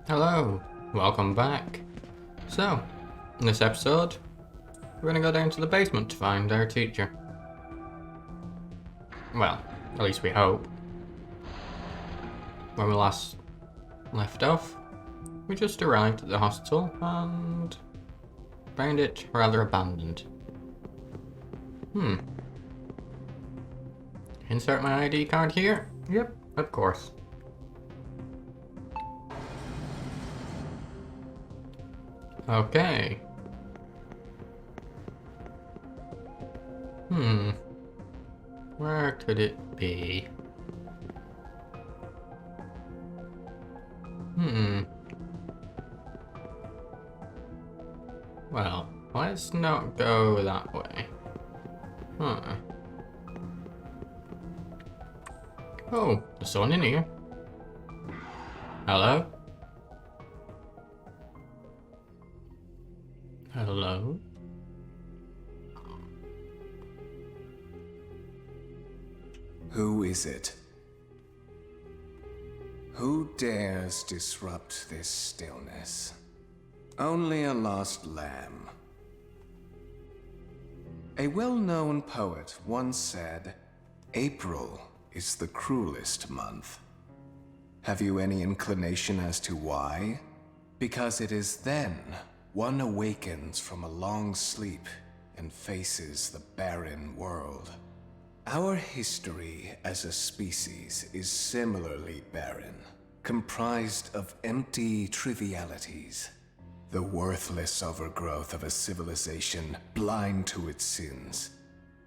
Hello, welcome back. So, in this episode, we're gonna go down to the basement to find our teacher. Well, at least we hope. When we last left off, we just arrived at the hospital and found it rather abandoned. Insert my ID card here? Yep, of course. Okay. Where could it be? Well, let's not go that way. Oh, there's someone in here. Hello? Hello? Who is it? Who dares disrupt this stillness? Only a lost lamb. A well-known poet once said, "April is the cruelest month." Have you any inclination as to why? Because it is then one awakens from a long sleep and faces the barren world. Our history as a species is similarly barren, comprised of empty trivialities. The worthless overgrowth of a civilization blind to its sins.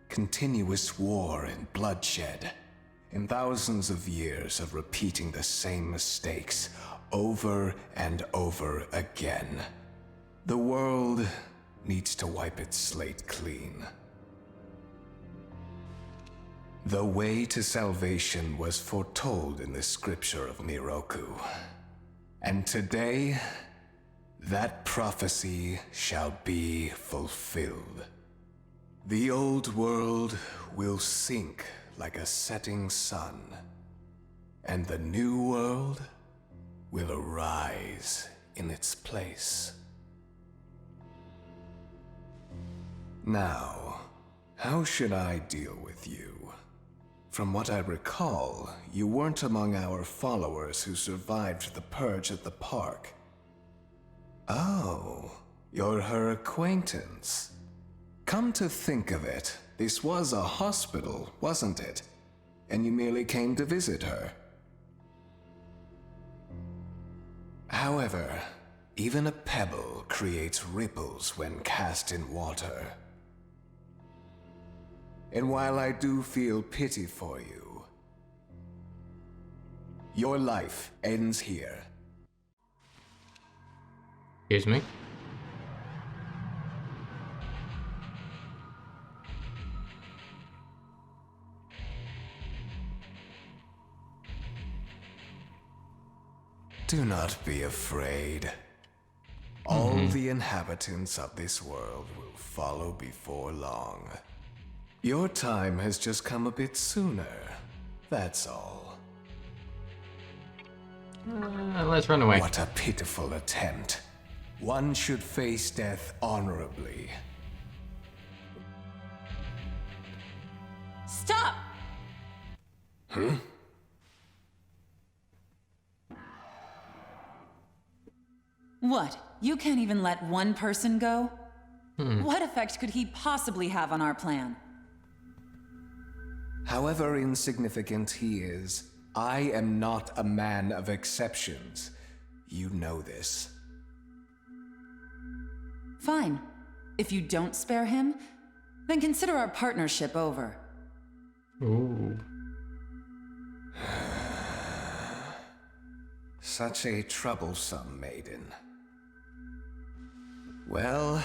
Continuous war and bloodshed. And thousands of years of repeating the same mistakes over and over again. The world needs to wipe its slate clean. The way to salvation was foretold in the scripture of Miroku. And today, that prophecy shall be fulfilled. The old world will sink like a setting sun, and the new world will arise in its place. Now, how should I deal with you? From what I recall, you weren't among our followers who survived the purge at the park. Oh, you're her acquaintance. Come to think of it, this was a hospital, wasn't it? And you merely came to visit her. However, even a pebble creates ripples when cast in water. And while I do feel pity for you, your life ends here. Excuse me? Do not be afraid. All the inhabitants of this world will follow before long. Your time has just come a bit sooner, that's all. Let's run away. What a pitiful attempt. One should face death honorably. Stop! What? You can't even let one person go? What effect could he possibly have on our plan? However insignificant he is, I am not a man of exceptions. You know this. Fine. If you don't spare him, then consider our partnership over. Ooh. Such a troublesome maiden. Well,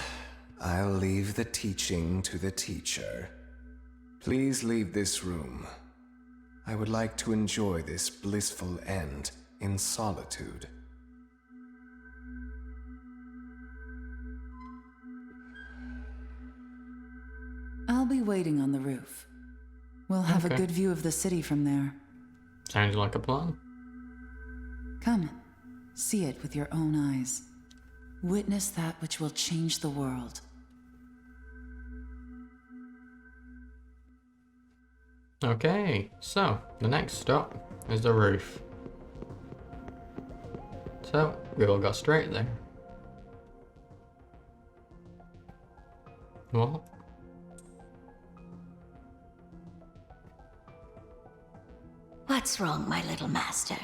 I'll leave the teaching to the teacher. Please leave this room. I would like to enjoy this blissful end in solitude. I'll be waiting on the roof. We'll have a Okay. good view of the city from there. Sounds like a plan. Come. See it with your own eyes. Witness that which will change the world. Okay, so the next stop is the roof. So we will go straight there. What? What's wrong, my little master?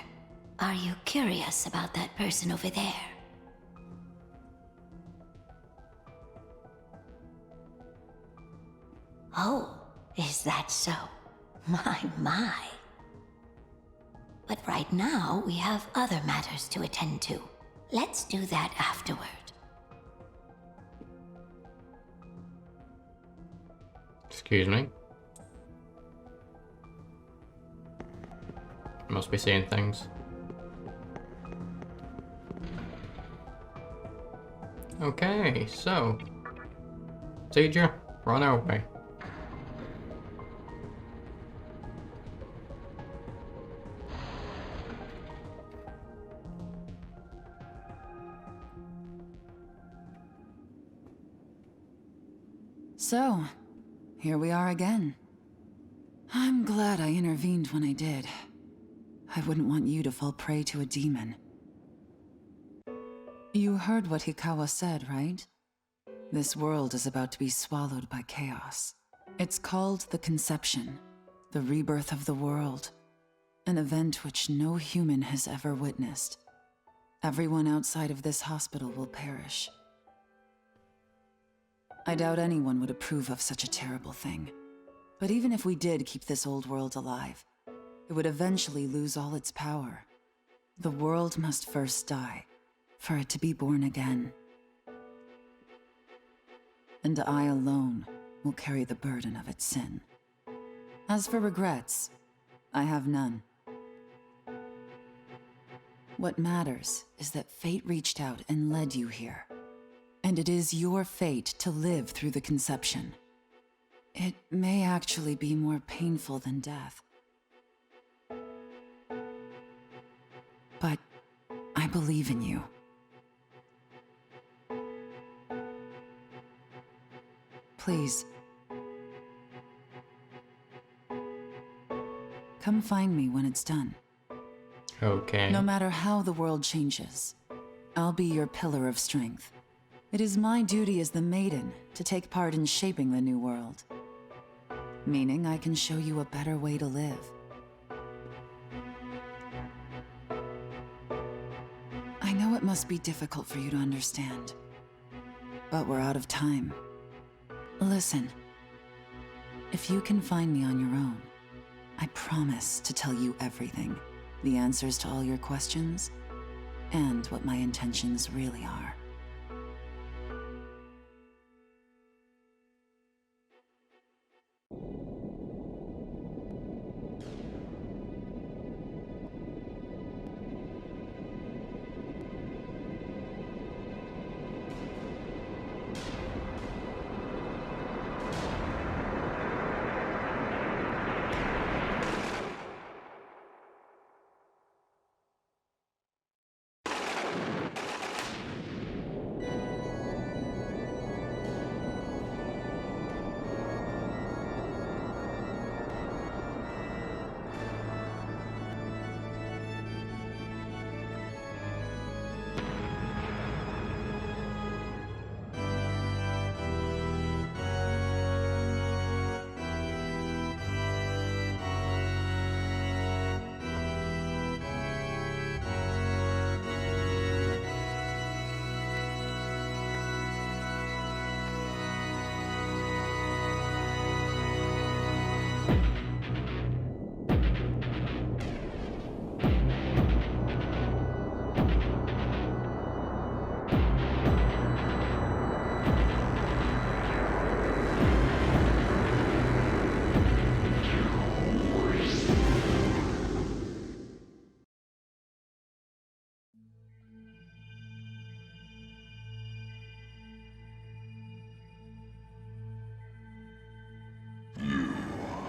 Are you curious about that person over there? Oh, is that so? My. But right now, we have other matters to attend to. Let's do that afterward. Excuse me. Must be seeing things. Okay, so Teacher, run away. So, here we are again. I'm glad I intervened when I did. I wouldn't want you to fall prey to a demon. You heard what Hikawa said, right? This world is about to be swallowed by chaos. It's called the Conception, the rebirth of the world. An event which no human has ever witnessed. Everyone outside of this hospital will perish. I doubt anyone would approve of such a terrible thing. But even if we did keep this old world alive, it would eventually lose all its power. The world must first die, for it to be born again. And I alone will carry the burden of its sin. As for regrets, I have none. What matters is that fate reached out and led you here. And it is your fate to live through the Conception. It may actually be more painful than death. But I believe in you. Please. Come find me when it's done. Okay. No matter how the world changes, I'll be your pillar of strength. It is my duty as the Maiden to take part in shaping the new world. Meaning I can show you a better way to live. I know it must be difficult for you to understand, but we're out of time. Listen, if you can find me on your own, I promise to tell you everything. The answers to all your questions, and what my intentions really are.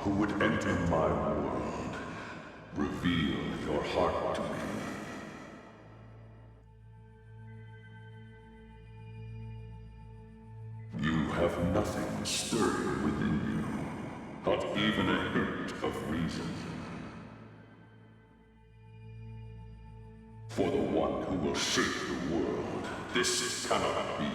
Who would enter my world, reveal your heart to me. something stirring within you. Not even a hint of reason. For the one who will shape the world, this cannot be.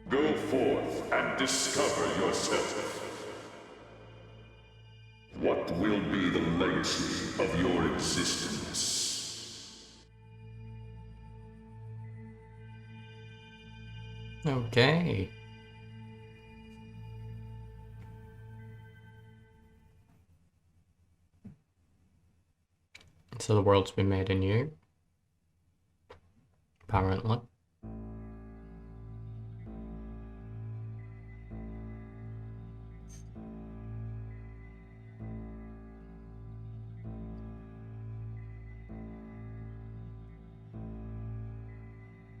Go forth and discover yourself. What will be the legacy of your existence? Okay. So the world's been made anew. Apparently.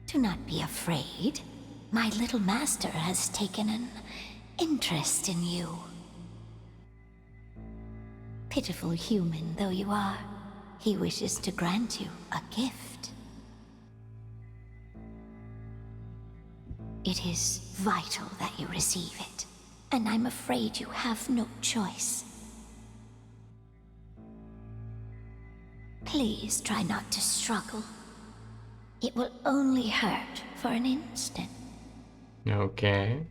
Do not be afraid. My little master has taken an interest in you. Pitiful human though you are, he wishes to grant you a gift. It is vital that you receive it, and I'm afraid you have no choice. Please try not to struggle. It will only hurt for an instant. Okay.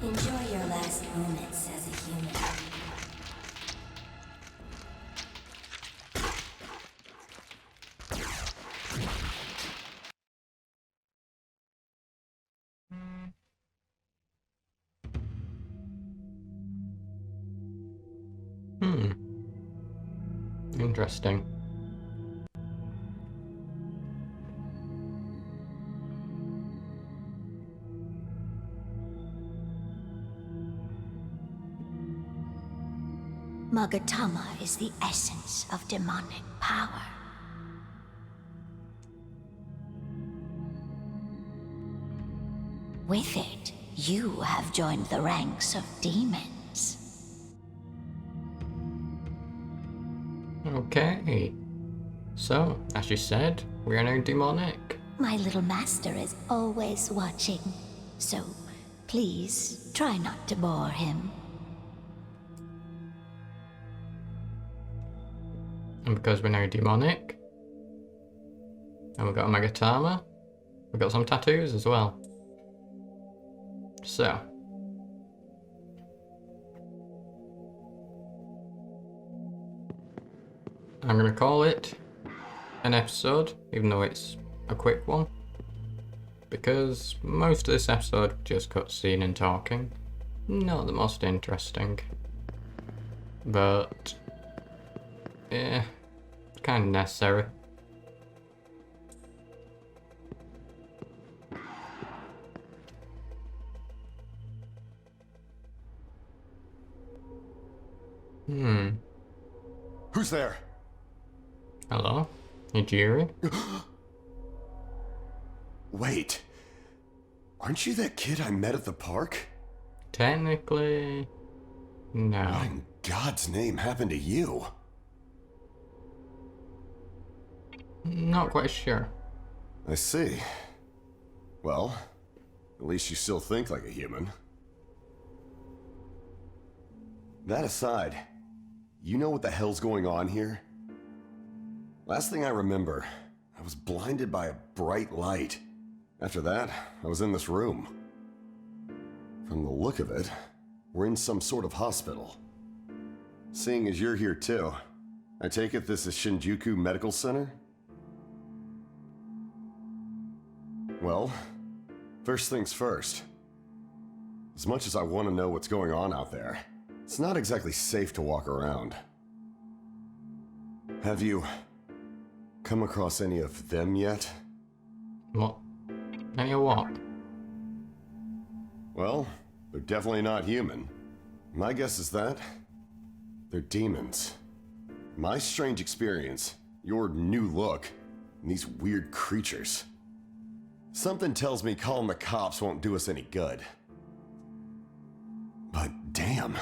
Enjoy your last moments as a human. Interesting. Magatama is the essence of demonic power. With it, you have joined the ranks of demons. Okay. So, as you said, we are now demonic. My little master is always watching, so please try not to bore him. And because we're now demonic, and we've got a Magatama, we've got some tattoos as well. So. I'm gonna call it an episode, even though it's a quick one. Because most of this episode just cutscene and talking. Not the most interesting. But yeah, kind of necessary. Who's there? Hello? Hijiri? Wait. Aren't you that kid I met at the park? Technically, no. What in God's name happened to you? Not quite sure. I see. Well, at least you still think like a human. That aside, you know what the hell's going on here? Last thing I remember, I was blinded by a bright light. After that, I was in this room. From the look of it, we're in some sort of hospital. Seeing as you're here too, I take it this is Shinjuku Medical Center? Well, first things first. As much as I want to know what's going on out there, it's not exactly safe to walk around. Have you come across any of them yet? What? Any of what? Well, they're definitely not human. My guess is that they're demons. My strange experience, your new look, and these weird creatures. Something tells me calling the cops won't do us any good. But damn,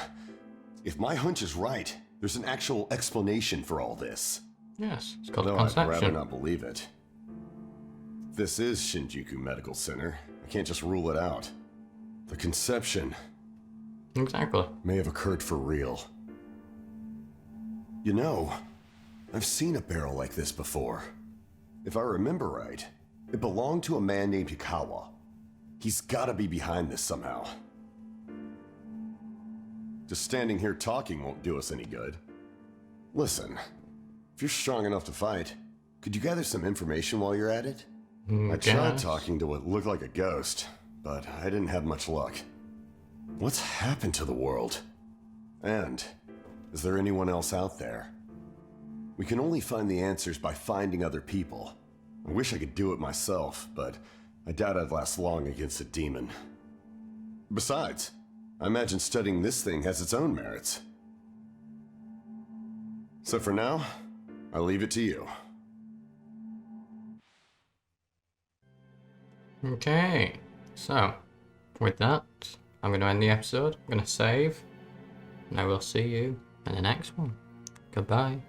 if my hunch is right, there's an actual explanation for all this. Yes, it's called Though I'd rather conception. not believe it. If this is Shinjuku Medical Center, I can't just rule it out. The conception Exactly. may have occurred for real. You know, I've seen a barrel like this before. If I remember right, it belonged to a man named Yukawa. He's gotta be behind this somehow. Just standing here talking won't do us any good. Listen, if you're strong enough to fight, could you gather some information while you're at it? I tried Guess. talking to what looked like a ghost, but I didn't have much luck. What's happened to the world? And is there anyone else out there? We can only find the answers by finding other people. I wish I could do it myself, but I doubt I'd last long against a demon. Besides, I imagine studying this thing has its own merits. So for now, I'll leave it to you. Okay, so with that, I'm going to end the episode. I'm going to save, and I will see you in the next one. Goodbye.